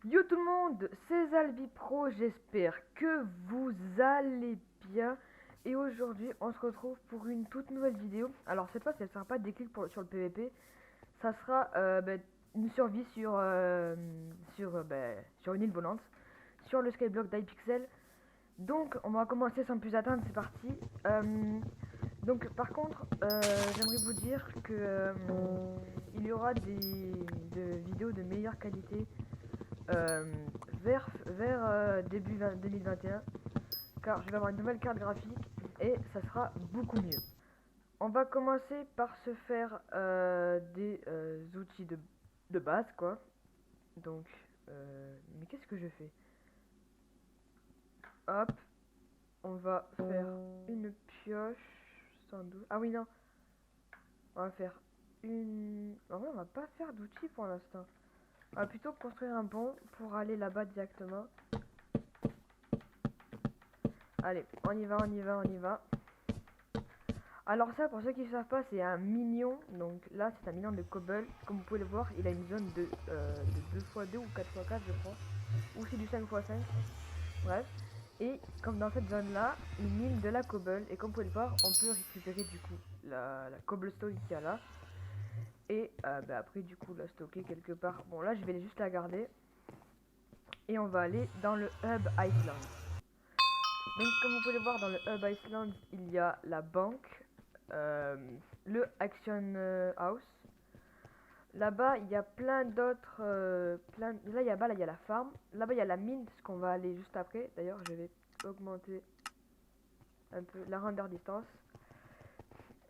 Yo tout le monde, c'est Zalbi Pro, j'espère que vous allez bien. Et aujourd'hui, on se retrouve pour une toute nouvelle vidéo. Alors, cette fois, ça ne sera pas des clics sur le PVP, ça sera une survie sur une île volante, sur le skyblock d'iPixel. Donc, on va commencer sans plus attendre, c'est parti. Donc, par contre, j'aimerais vous dire que il y aura des vidéos de meilleure qualité euh, vers début 2021, car je vais avoir une nouvelle carte graphique et ça sera beaucoup mieux. On va commencer par se faire des outils de base, quoi. Donc, mais qu'est-ce que je fais? Hop, on va faire une pioche, sans doute. Ah oui, non, on va faire une. En vrai, on va pas faire d'outils pour l'instant. On va plutôt construire un pont pour aller là-bas directement. Allez, on y va, on y va, on y va. Alors ça, pour ceux qui ne savent pas, c'est un minion. Donc là, c'est un minion de cobble. Comme vous pouvez le voir, il a une zone de 2x2 ou 4x4, je crois. Ou c'est du 5x5. Bref. Et comme dans cette zone-là, il mine de la cobble. Et comme vous pouvez le voir, on peut récupérer du coup la cobblestone qu'il y a là. Et après, du coup, la stocker quelque part. Bon, là, je vais juste la garder. Et on va aller dans le Hub Island. Donc comme vous pouvez le voir, dans le Hub Island, il y a la banque, euh, le Action House. Là-bas, il y a plein d'autres. Là, il y a la farm. Là-bas, il y a la mine, ce qu'on va aller juste après. D'ailleurs, je vais augmenter un peu la render distance.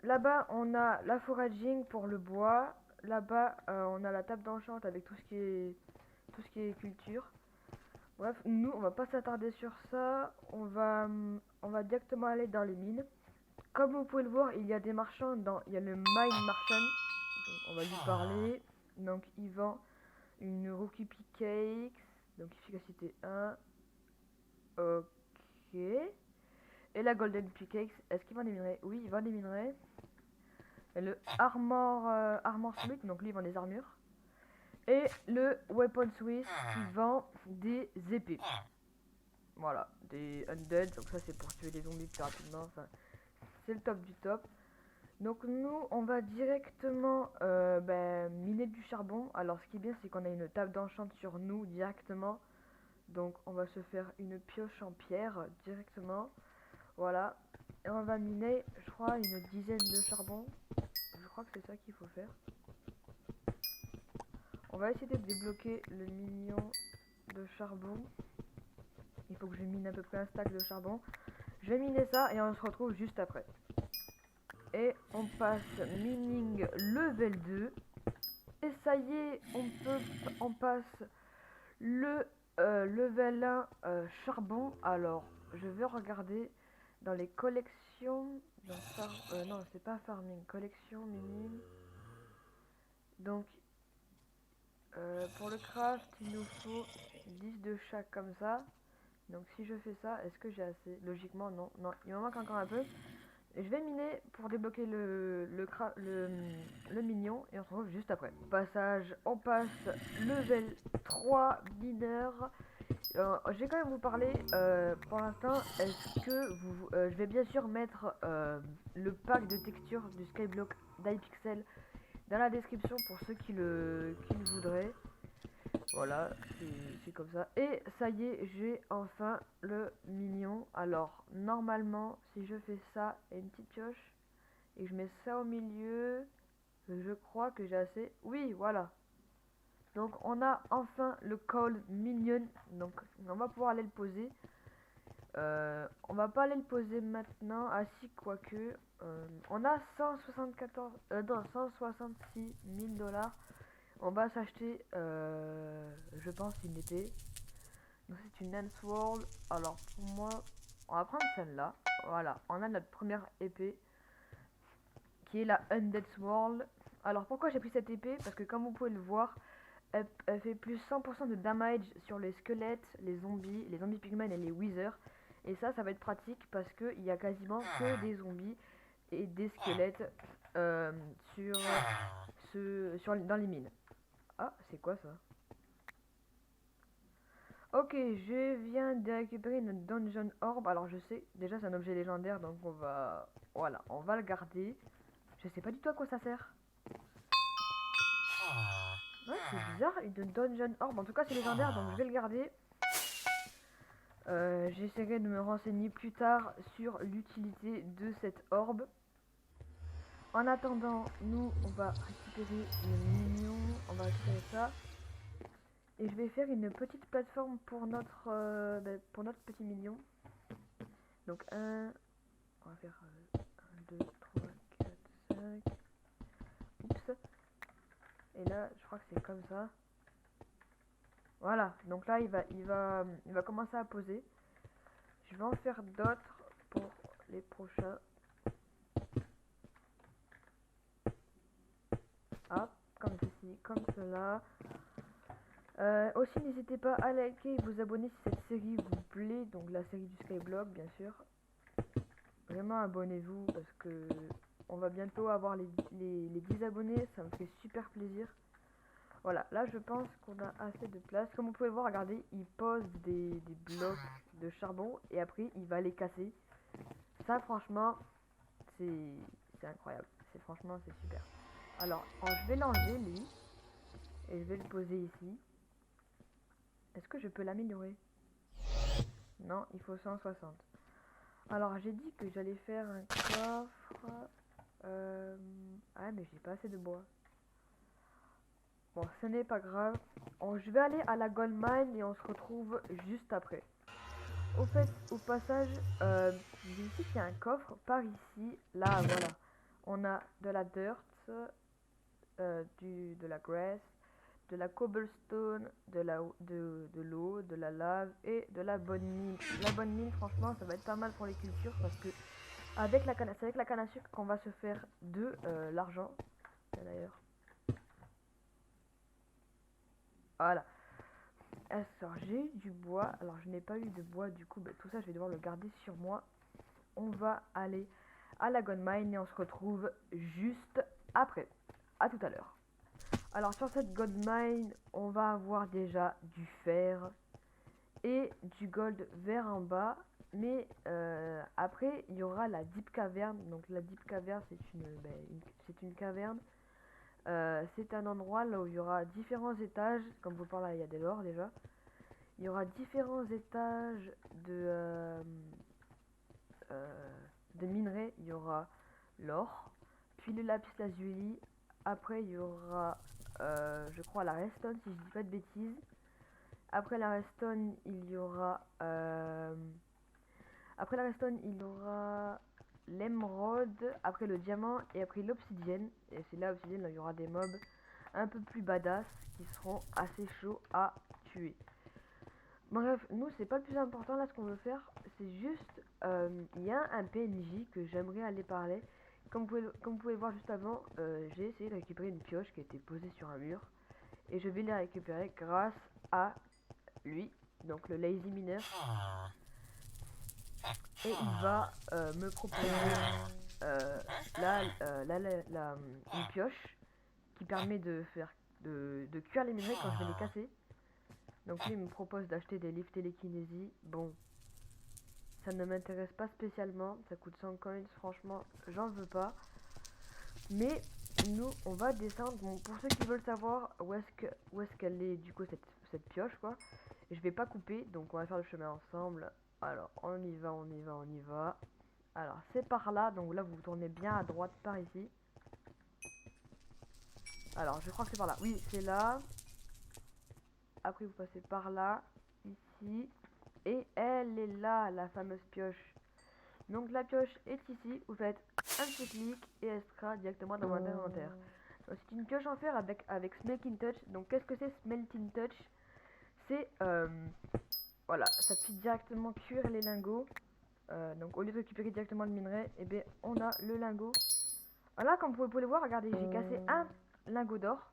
Là-bas, on a la foraging pour le bois. Là-bas, on a la table d'enchant avec tout ce qui est culture. Bref, nous, on va pas s'attarder sur ça. On va directement aller dans les mines. Comme vous pouvez le voir, il y a des marchands il y a le Mine Marchand. Donc, on va lui parler. Donc, il vend une Rookie Pickaxe. Donc, efficacité 1. Ok. Et la Golden Pickaxe. Est-ce qu'il vend des minerais? Oui, il vend des minerais. Et le Armor Smith. Donc, lui, il vend des armures. Et le Weapon Swiss qui vend des épées. Voilà, des Undead. Donc, ça, c'est pour tuer les zombies plus rapidement. Enfin, c'est le top du top. Donc nous, on va directement miner du charbon. Alors ce qui est bien, c'est qu'on a une table d'enchant sur nous directement. Donc on va se faire une pioche en pierre directement. Voilà. Et on va miner, je crois, une dizaine de charbon. Je crois que c'est ça qu'il faut faire. On va essayer de débloquer le minion de charbon. Il faut que je mine à peu près un stack de charbon. Je vais miner ça et on se retrouve juste après. Et on passe mining level 2. Et ça y est, on passe le level 1 charbon. Alors, je vais regarder dans les collections. Non, c'est pas farming, collection, mining. Donc, pour le craft, il nous faut 10 de chaque comme ça. Donc, si je fais ça, est-ce que j'ai assez? Logiquement, non. Non, il m'en manque encore un peu. Je vais miner pour débloquer le mignon et on se retrouve juste après. Passage, on passe level 3 mineur. Je vais quand même vous parler pour l'instant. Est-ce que je vais bien sûr mettre le pack de texture du Skyblock d'iPixel dans la description pour ceux qui le voudraient. Voilà, c'est comme ça. Et ça y est, j'ai enfin le mignon. Alors, normalement, si je fais ça et une petite pioche, et que je mets ça au milieu, je crois que j'ai assez. Oui, voilà. Donc, on a enfin le call minion. Donc, on va pouvoir aller le poser. On va pas aller le poser maintenant. Ah si, quoique. On a 166 000 dollars. On va s'acheter, je pense, une épée. Donc c'est une Lance World. Alors pour moi, on va prendre celle-là. Voilà, on a notre première épée qui est la Undead World. Alors pourquoi j'ai pris cette épée? Parce que comme vous pouvez le voir, elle fait plus 100% de damage sur les squelettes, les zombies pigmen et les withers. Et ça va être pratique parce qu'il y a quasiment que des zombies et des squelettes dans les mines. Ah, c'est quoi ça? Ok, je viens de récupérer une Dungeon Orb. Alors je sais, déjà c'est un objet légendaire, donc on va... Voilà, on va le garder. Je sais pas du tout à quoi ça sert. Ouais, c'est bizarre, une Dungeon Orb. En tout cas c'est légendaire, donc je vais le garder. J'essaierai de me renseigner plus tard sur l'utilité de cette orbe. En attendant, nous, on va récupérer le mignon. On va récupérer ça. Et je vais faire une petite plateforme pour notre petit mignon. Donc on va faire 1, 2, 3, 4, 5. Oups. Et là, je crois que c'est comme ça. Voilà, donc là, il va commencer à poser. Je vais en faire d'autres pour les prochains. Hop, comme ceci, comme cela. Aussi, n'hésitez pas à liker et vous abonner si cette série vous plaît. Donc la série du Skyblock, bien sûr. Vraiment, abonnez-vous parce que on va bientôt avoir les 10 abonnés. Ça me fait super plaisir. Voilà, là je pense qu'on a assez de place. Comme vous pouvez le voir, regardez, il pose des blocs de charbon et après il va les casser. Ça franchement, c'est incroyable. Franchement, c'est super. Alors, je vais l'enlever lui et je vais le poser ici. Est-ce que je peux l'améliorer? Non, il faut 160. Alors, j'ai dit que j'allais faire un coffre. Ah, mais j'ai pas assez de bois. Bon, ce n'est pas grave. Je vais aller à la gold mine et on se retrouve juste après. Au fait, au passage, j'ai ici qu'il y a un coffre par ici. Là, voilà. On a de la dirt, de la grass, de la cobblestone, de l'eau, de la lave et de la bonne mine. La bonne mine, franchement, ça va être pas mal pour les cultures parce que c'est avec la canne à sucre qu'on va se faire de l'argent. D'ailleurs. Voilà. Alors j'ai du bois. Alors je n'ai pas eu de bois, du coup tout ça je vais devoir le garder sur moi. On va aller à la gold mine et on se retrouve juste après. À tout à l'heure. Alors sur cette gold mine, on va avoir déjà du fer et du gold vers en bas. Mais après, il y aura la deep caverne. Donc la deep caverne, c'est une caverne. C'est un endroit là où il y aura différents étages. Comme vous parlez, il y a de l'or déjà. Il y aura différents étages de minerais. Il y aura l'or, puis le lapis lazuli. Après, il y aura, je crois, la redstone, si je dis pas de bêtises. Après la redstone, il y aura, l'émeraude. Après le diamant et après l'obsidienne. Et c'est là, l'obsidienne, là, il y aura des mobs un peu plus badass qui seront assez chauds à tuer. Bref, nous c'est pas le plus important là ce qu'on veut faire, c'est juste il y a un PNJ que j'aimerais aller parler. Comme vous pouvez le voir juste avant, j'ai essayé de récupérer une pioche qui a été posée sur un mur et je vais la récupérer grâce à lui, donc le lazy miner. Et il va me proposer une pioche qui permet de cuire les minerais quand je vais les casser. Donc lui il me propose d'acheter des livres télékinésie. Bon, ça ne m'intéresse pas spécialement, ça coûte 100 coins, franchement j'en veux pas. Mais nous on va descendre. Bon, pour ceux qui veulent savoir où est-ce qu'elle est du coup cette pioche quoi, je vais pas couper, donc on va faire le chemin ensemble. Alors on y va, on y va, on y va. Alors c'est par là, donc là vous tournez bien à droite par ici. Alors je crois que c'est par là, oui c'est là. Après vous passez par là, ici. Et elle est là, la fameuse pioche. Donc la pioche est ici, vous faites un petit clic et elle sera directement dans votre inventaire. C'est une pioche en fer avec Smelting Touch. Donc qu'est-ce que c'est Smelting Touch? C'est, voilà, ça fait directement cuire les lingots. Donc au lieu de récupérer directement le minerai, et bien on a le lingot. Voilà, comme vous pouvez le voir, regardez, j'ai cassé un lingot d'or.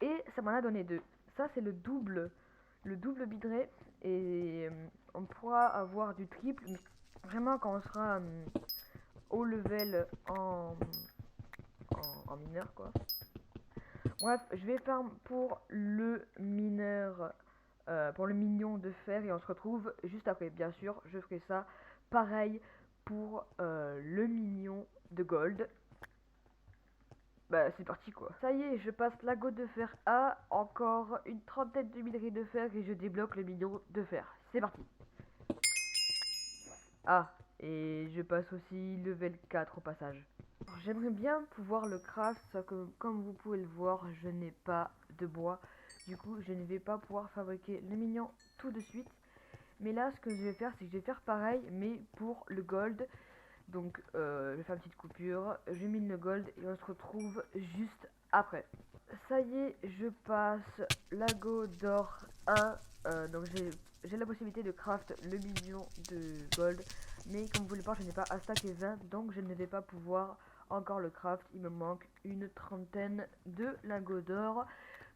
Et ça m'en a donné deux. Ça c'est le double minerai. Et on pourra avoir du triple, mais vraiment quand on sera au level en mineur quoi. Bref, je vais faire pour le mineur pour le mignon de fer et on se retrouve juste après. Bien sûr, je ferai ça pareil pour le mignon de gold. Bah c'est parti quoi. Ça y est, je passe l'ago de fer A, encore une trentaine de minerais de fer et je débloque le mignon de fer. C'est parti. Ah, et je passe aussi level 4 au passage. J'aimerais bien pouvoir le craft, sauf que comme vous pouvez le voir, je n'ai pas de bois. Du coup, je ne vais pas pouvoir fabriquer le mignon tout de suite. Mais là, ce que je vais faire, c'est que je vais faire pareil, mais pour le gold. Donc, je vais faire une petite coupure, je mine le gold et on se retrouve juste après. Ça y est, je passe l'ago d'or 1. Donc, j'ai la possibilité de craft le mignon de gold. Mais comme vous le voyez, je n'ai pas un stack et 20, donc je ne vais pas pouvoir encore le craft. Il me manque une trentaine de lingots d'or.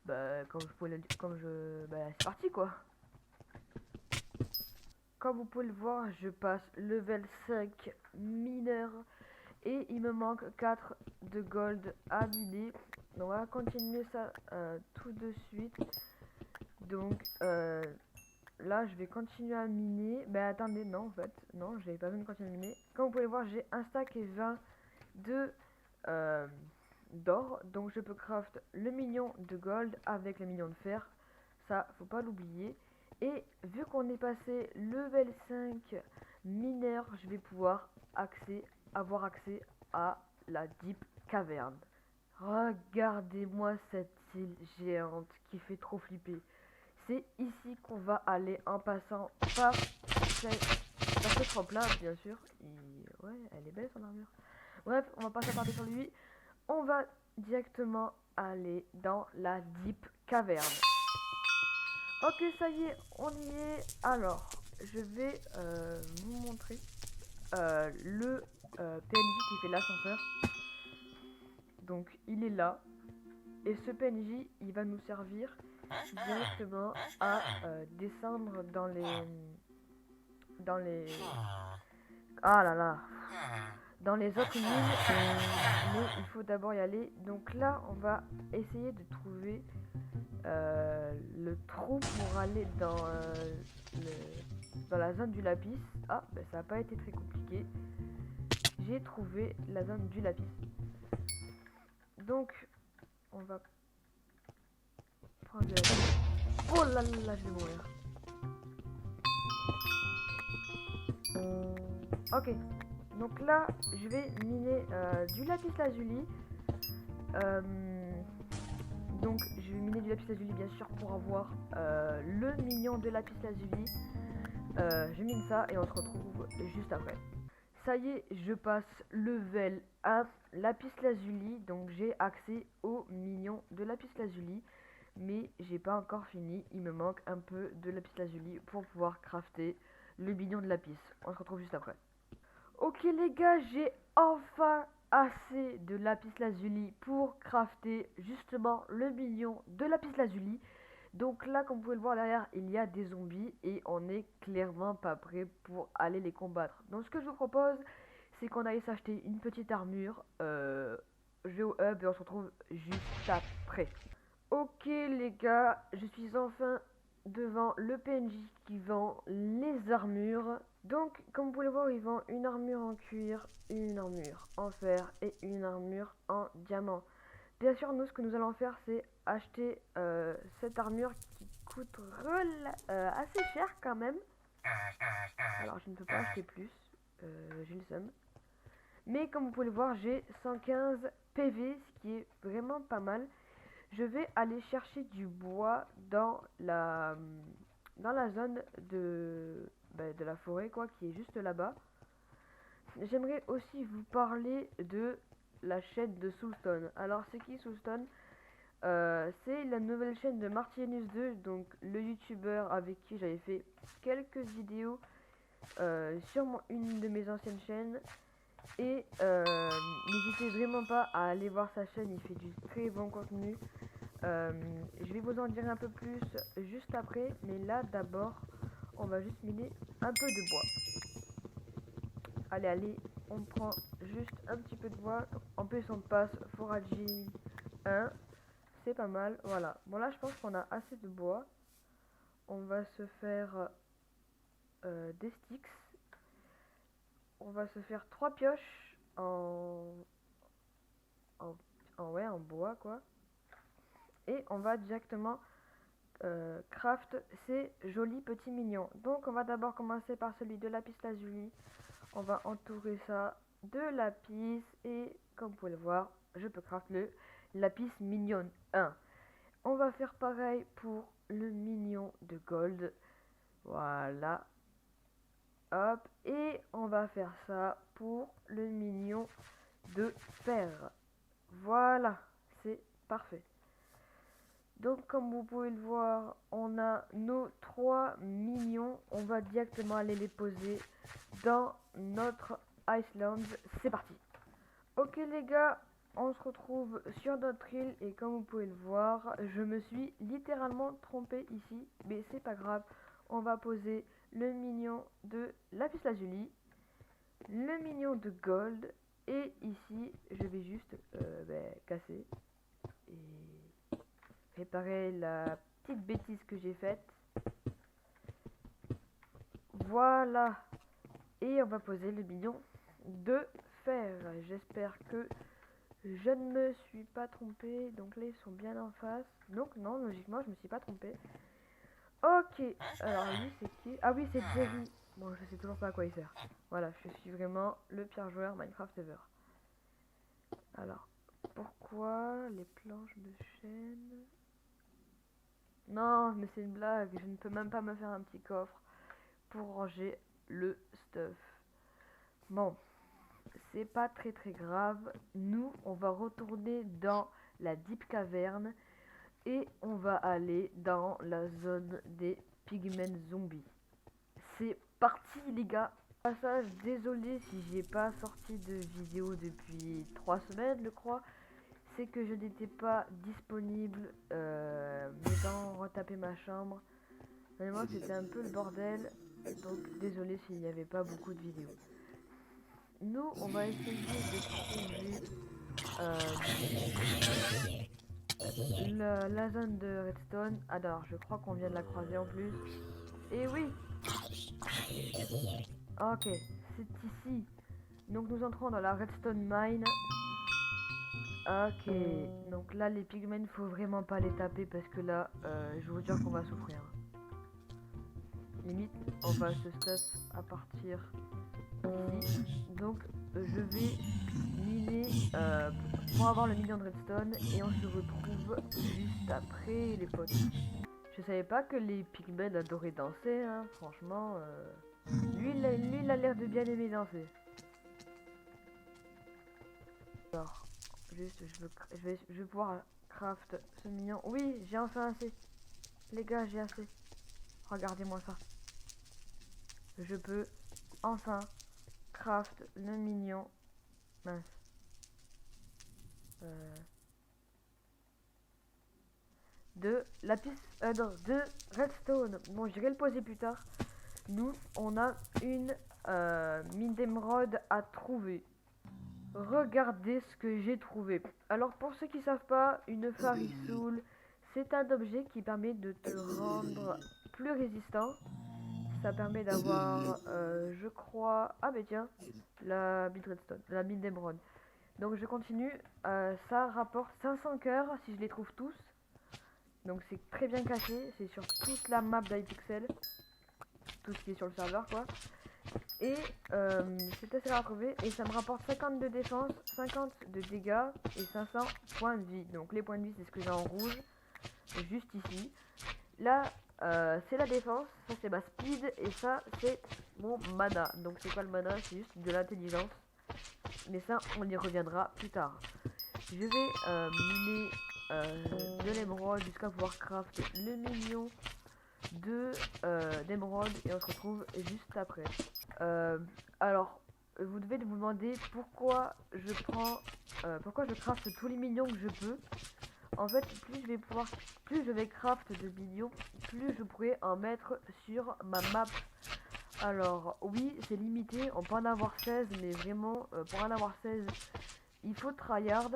Bah, c'est parti quoi. Comme vous pouvez le voir, je passe level 5 mineur et il me manque 4 de gold à miner. Donc on va continuer ça tout de suite. Donc là je vais continuer à miner. Mais attendez, non en fait, non, j'avais pas besoin de continuer à miner. Comme vous pouvez le voir, j'ai un stack et 20 de d'or. Donc je peux craft le mignon de gold avec le mignon de fer. Ça, faut pas l'oublier. Et vu qu'on est passé level 5 mineur, je vais pouvoir avoir accès à la Deep Caverne. Regardez-moi cette île géante qui fait trop flipper. C'est ici qu'on va aller en passant par ce tremplin, bien sûr. Ouais, elle est belle son armure. Bref, on va pas s'attarder sur lui. On va directement aller dans la Deep Caverne. Ok, ça y est, on y est. Alors, je vais vous montrer le PNJ qui fait l'ascenseur. Donc, il est là. Et ce PNJ, il va nous servir directement à descendre dans les... Ah là là. Dans les autres mines. Mais il faut d'abord y aller. Donc là, on va essayer de trouver le trou pour aller dans la zone du lapis. Ah, ben ça n'a pas été très compliqué. J'ai trouvé la zone du lapis. Donc, on va prendre le lapis. Oh là là, je vais mourir. Ok, donc là, je vais miner du lapis lazuli. Donc je vais miner du lapis lazuli bien sûr pour avoir le mignon de lapis lazuli. Je mine ça et on se retrouve juste après. Ça y est, je passe level 1 lapis lazuli, donc j'ai accès au mignon de lapis lazuli. Mais j'ai pas encore fini, il me manque un peu de lapis lazuli pour pouvoir crafter le mignon de lapis. On se retrouve juste après. Ok les gars, j'ai enfin assez de lapis lazuli pour crafter justement le mignon de lapis lazuli. Donc là, comme vous pouvez le voir derrière, il y a des zombies et on n'est clairement pas prêt pour aller les combattre. Donc ce que je vous propose, c'est qu'on aille s'acheter une petite armure. Je vais au hub et on se retrouve juste après. Ok les gars, je suis enfin devant le PNJ qui vend les armures. Donc comme vous pouvez le voir, il vend une armure en cuir, une armure en fer et une armure en diamant. Bien sûr, nous ce que nous allons faire, c'est acheter cette armure qui coûte assez cher quand même. Alors je ne peux pas acheter plus, j'ai le seum. Mais comme vous pouvez le voir, j'ai 115 PV, ce qui est vraiment pas mal. Je vais aller chercher du bois dans la zone de la forêt quoi, qui est juste là-bas. J'aimerais aussi vous parler de la chaîne de Soulstone. Alors c'est qui Soulstone? C'est la nouvelle chaîne de Martinus2, donc le youtubeur avec qui j'avais fait quelques vidéos sur une de mes anciennes chaînes. Et n'hésitez vraiment pas à aller voir sa chaîne, il fait du très bon contenu. Je vais vous en dire un peu plus juste après, mais là d'abord on va juste miner un peu de bois. Allez, on prend juste un petit peu de bois. En plus on passe foraging 1, c'est pas mal, voilà. Bon là je pense qu'on a assez de bois. on va se faire des sticks. On va se faire 3 pioches ouais, en bois quoi. Et on va directement craft ces jolis petits mignons. Donc on va d'abord commencer par celui de lapis lazuli. On va entourer ça de lapis et comme vous pouvez le voir, je peux craft le lapis mignon 1. On va faire pareil pour le mignon de gold. Voilà. Hop. Et on va faire ça pour le mignon de fer. Voilà. C'est parfait. Donc comme vous pouvez le voir, on a nos 3 mignons. On va directement aller les poser dans notre Iceland. C'est parti. Ok les gars, on se retrouve sur notre île et comme vous pouvez le voir, je me suis littéralement trompé ici. Mais c'est pas grave, on va poser le mignon de lapis lazuli, le mignon de gold et ici je vais juste casser et réparer la petite bêtise que j'ai faite. Voilà. Et on va poser le mignon de fer. J'espère que je ne me suis pas trompé. Donc là ils sont bien en face. Donc non, logiquement je me suis pas trompé. Ok. Alors lui c'est qui? Ah oui, c'est Jerry. Bon, je sais toujours pas à quoi il sert. Voilà, je suis vraiment le pire joueur Minecraft ever. Alors, pourquoi les planches de chêne? Non, mais c'est une blague. Je ne peux même pas me faire un petit coffre pour ranger le stuff. Bon, c'est pas très grave. Nous, on va retourner dans la deep caverne et on va aller dans la zone des pigmen zombies. C'est parti les gars. Passage, désolé si j'ai pas sorti de vidéo depuis 3 semaines je crois. C'est que je n'étais pas disponible, m'étant retapé ma chambre. Vraiment c'était un peu le bordel. Donc désolé s'il n'y avait pas beaucoup de vidéos. Nous on va essayer de trouver la zone de redstone. Alors je crois qu'on vient de la croiser en plus. Et oui. Ok, c'est ici. Donc nous entrons dans la redstone mine. Ok, donc là les pigmen faut vraiment pas les taper parce que là je vous dire qu'on va souffrir. Limite on va se stuff à partir d'ici. Donc je vais miner pour avoir le million de redstone et on se retrouve juste après les potes. Je savais pas que les pigmen adoraient danser hein, franchement lui il a l'air de bien aimer danser. Alors juste je vais pouvoir craft ce mignon. Oui, j'ai enfin assez. Les gars, j'ai assez. Regardez-moi ça. Je peux enfin craft le mignon. Mince. De lapis de redstone. Bon, j'irai le poser plus tard. Nous, on a une mine d'émeraude à trouver. Regardez ce que j'ai trouvé. Alors pour ceux qui savent pas, une Farisoul, c'est un objet qui permet de te rendre plus résistant. Ça permet d'avoir, je crois, ah mais tiens, la mine redstone, la mine d'émeraude. Donc je continue, ça rapporte 500 cœurs si je les trouve tous. Donc c'est très bien caché, c'est sur toute la map d'Hypixel, tout ce qui est sur le serveur quoi. Et c'est assez rare à trouver et ça me rapporte 50 de défense, 50 de dégâts et 500 points de vie. Donc les points de vie c'est ce que j'ai en rouge, juste ici. Là c'est la défense, ça c'est ma speed et ça c'est mon mana. Donc c'est quoi le mana? C'est juste de l'intelligence. Mais ça on y reviendra plus tard. Je vais miner de l'émeraude jusqu'à pouvoir craft le million de d'émeraude et on se retrouve juste après. Alors vous devez vous demander pourquoi je craft tous les millions que je peux. En fait plus je vais craft de millions, plus je pourrai en mettre sur ma map. Alors oui c'est limité, on peut en avoir 16 mais vraiment pour en avoir 16 il faut tryhard.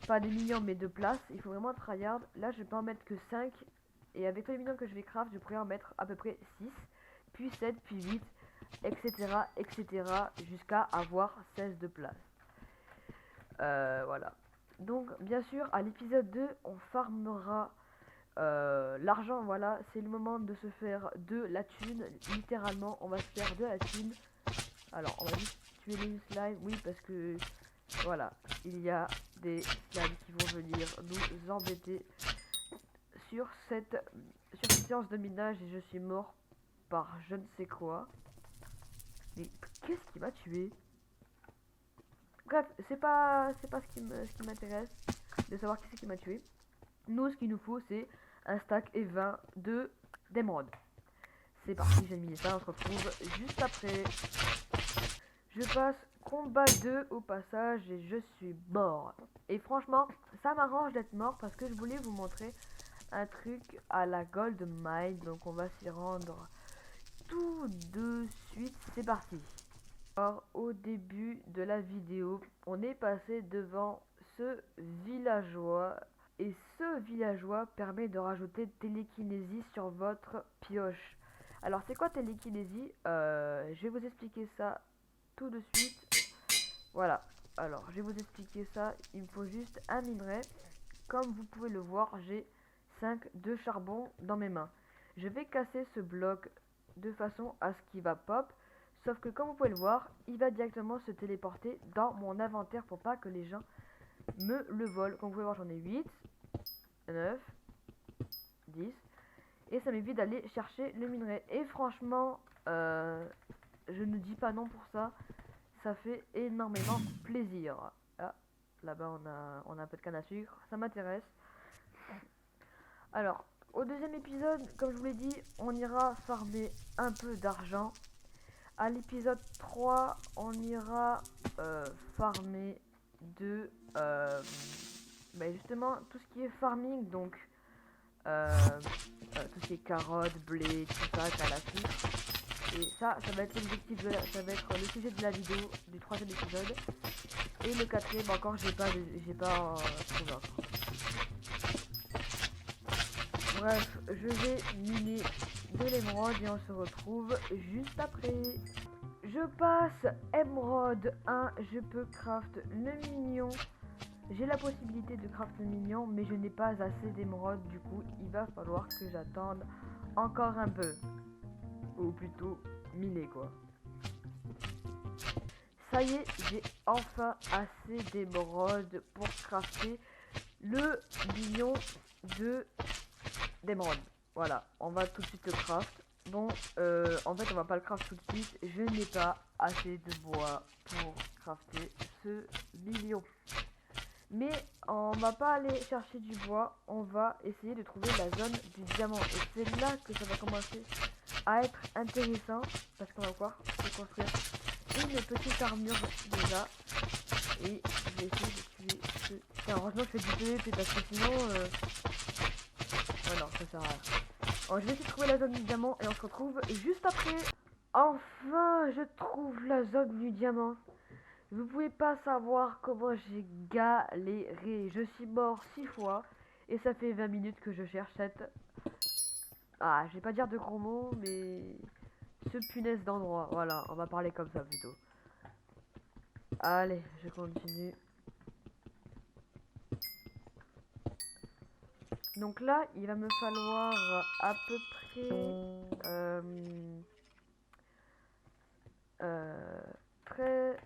Pas des millions mais de place, il faut vraiment tryhard. Là je peux en mettre que 5 Et avec tous les minions que je vais craft, je pourrais en mettre à peu près 6, puis 7, puis 8, etc. etc. jusqu'à avoir 16 de place. Voilà. Donc bien sûr à l'épisode 2 on farmera l'argent. Voilà, c'est le moment de se faire de la thune. Littéralement on va se faire de la thune. Alors on va juste tuer les slimes. Oui, parce que voilà, il y a des slimes qui vont venir nous embêter sur cette séance de minage. Et je suis mort par je ne sais quoi. Mais qu'est-ce qui m'a tué? Bref, c'est pas ce qui m'intéresse de savoir qui c'est qui m'a tué. Nous, ce qu'il nous faut, c'est un stack et 20 de d'émeraude. C'est parti, j'ai mis ça, on se retrouve juste après. Je passe combat 2 au passage et je suis mort. Et franchement, ça m'arrange d'être mort parce que je voulais vous montrer un truc à la Gold Mine. Donc on va s'y rendre tout de suite, c'est parti. Alors, au début de la vidéo, on est passé devant ce villageois. Et ce villageois permet de rajouter télékinésie sur votre pioche. Alors c'est quoi télékinésie? Je vais vous expliquer ça tout de suite. Voilà, alors je vais vous expliquer ça. Il me faut juste un minerai. Comme vous pouvez le voir, j'ai 5 de charbon dans mes mains. Je vais casser ce bloc de façon à ce qu'il va pop. Sauf que comme vous pouvez le voir, il va directement se téléporter dans mon inventaire pour pas que les gens me le volent. Comme vous pouvez voir, j'en ai 8, 9, 10. Et ça m'évite d'aller chercher le minerai. Et franchement, je ne dis pas non pour ça. Ça fait énormément plaisir. Ah, là-bas on a un peu de canne à sucre. Ça m'intéresse. Alors, au deuxième épisode, comme je vous l'ai dit, on ira farmer un peu d'argent. À l'épisode 3, on ira farmer de justement tout ce qui est farming, donc tout ce qui est carottes, blé, tout ça, canne à sucre. Et ça va être l'objectif de ça va être le sujet de la vidéo du troisième épisode. Et le quatrième encore, j'ai pas trouvé encore. Bref, je vais miner de l'émeraude et on se retrouve juste après. Je passe émeraude 1, je peux craft le mignon. J'ai la possibilité de craft le mignon, mais je n'ai pas assez d'émeraude, du coup il va falloir que j'attende encore un peu. Ou plutôt miner quoi. Ça y est, j'ai enfin assez d'émeraude pour crafter le mignon d'émeraude. Voilà, on va tout de suite le craft. Bon, en fait on va pas le craft tout de suite. Je n'ai pas assez de bois pour crafter ce million. Mais on va pas aller chercher du bois, on va essayer de trouver la zone du diamant. Et c'est là que ça va commencer à être intéressant. Parce qu'on va pouvoir se construire une petite armure déjà. Et je vais essayer de tuer ce... Tiens, heureusement je fais du PVP parce que sinon... Oh non, ça sert à rien. Alors, je vais essayer de trouver la zone du diamant et on se retrouve juste après. Enfin, je trouve la zone du diamant. Vous pouvez pas savoir comment j'ai galéré. Je suis mort 6 fois et ça fait 20 minutes que je cherche cette... Ah, je vais pas dire de gros mots, mais... ce punaise d'endroit. Voilà, on va parler comme ça plutôt. Allez, je continue. Donc là, il va me falloir à peu près...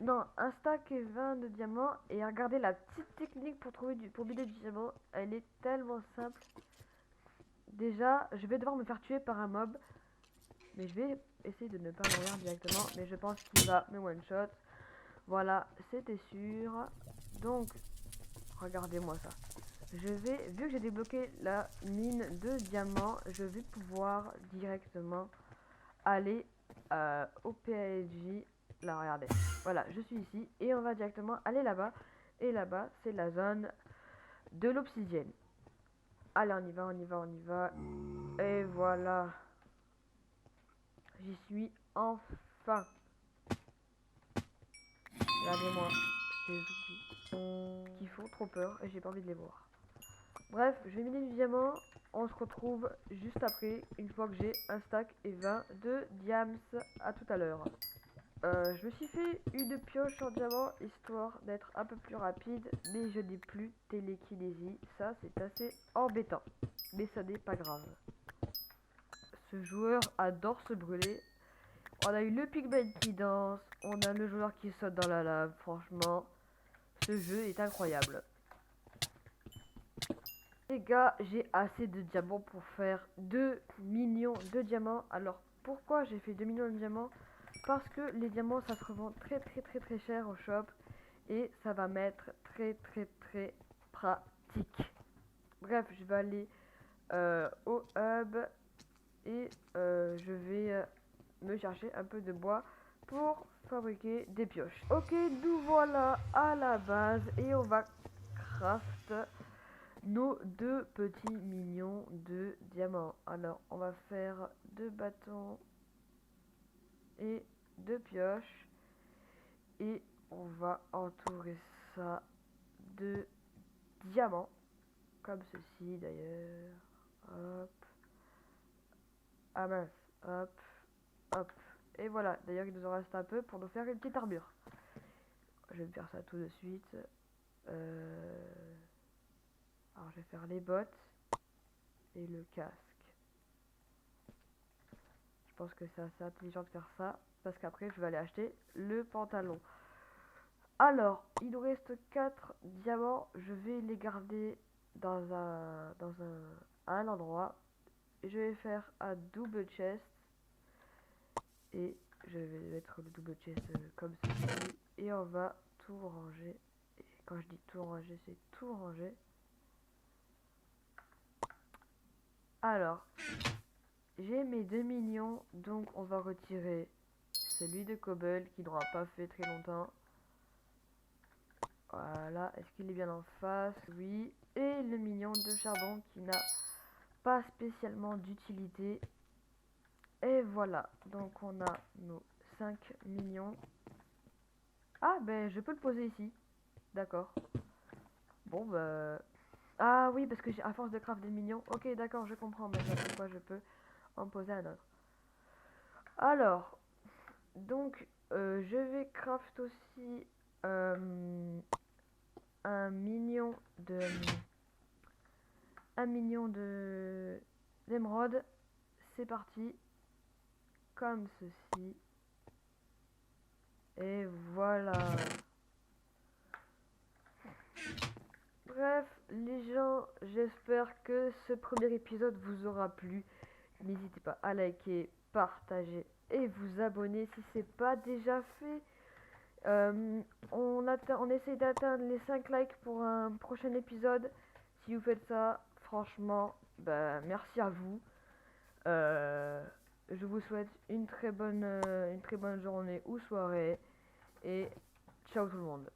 non, un stack et 20 de diamants. Et regardez la petite technique pour trouver pour builder du diamant. Elle est tellement simple. Déjà, je vais devoir me faire tuer par un mob. Mais je vais essayer de ne pas mourir directement. Mais je pense qu'il va me one shot. Voilà, c'était sûr. Donc, regardez-moi ça. Je vais, vu que j'ai débloqué la mine de diamants, je vais pouvoir directement aller au PALJ. Là, regardez. Voilà, je suis ici et on va directement aller là-bas. Et là-bas, c'est la zone de l'obsidienne. Allez, on y va, on y va, on y va. Et voilà. J'y suis enfin. Regardez-moi ces outils qui font trop peur et j'ai pas envie de les voir. Bref, je vais miner du diamant. On se retrouve juste après, une fois que j'ai un stack et 20 de diams. À tout à l'heure. Je me suis fait une pioche en diamant histoire d'être un peu plus rapide, mais je n'ai plus télékinésie. Ça, c'est assez embêtant, mais ça n'est pas grave. Ce joueur adore se brûler. On a eu le pigman qui danse, on a le joueur qui saute dans la lave. Franchement, ce jeu est incroyable. Les gars, j'ai assez de diamants pour faire 2 millions de diamants. Alors, pourquoi j'ai fait 2 millions de diamants? Parce que les diamants, ça se revend très cher au shop. Et ça va m'être très pratique. Bref, je vais aller au hub. Et je vais me chercher un peu de bois pour fabriquer des pioches. Ok, nous voilà à la base. Et on va craft nos 2 petits millions de diamants. Alors, on va faire 2 bâtons et 2 pioches. Et on va entourer ça de diamants. Comme ceci d'ailleurs. Hop. Ah mince. Hop. Hop. Et voilà. D'ailleurs, il nous en reste un peu pour nous faire une petite armure. Je vais faire ça tout de suite. Alors, je vais faire les bottes et le casque. Je pense que c'est assez intelligent de faire ça. Parce qu'après, je vais aller acheter le pantalon. Alors, il nous reste 4 diamants. Je vais les garder dans un endroit. Je vais faire un double chest. Et je vais mettre le double chest comme ceci. Et on va tout ranger. Et quand je dis tout ranger, c'est tout ranger. Alors, j'ai mes 2 millions. Donc, on va retirer celui de cobble qui n'aura pas fait très longtemps. Voilà. Est-ce qu'il est bien en face? Oui. Et le million de charbon qui n'a pas spécialement d'utilité. Et voilà. Donc, on a nos 5 millions. Ah, ben, je peux le poser ici. D'accord. Bon, bah... Ah oui, parce que j'ai à force de craft des millions. Ok, d'accord, je comprends maintenant pourquoi je peux en poser un autre. Alors, donc, je vais craft aussi un million de... Un million de... d'émeraudes. C'est parti. Comme ceci. Et voilà. Bref, les gens, j'espère que ce premier épisode vous aura plu. N'hésitez pas à liker, partager et vous abonner si c'est pas déjà fait. On essaie d'atteindre les 5 likes pour un prochain épisode. Si vous faites ça, franchement, bah, merci à vous. Je vous souhaite une très bonne journée ou soirée. Et ciao tout le monde.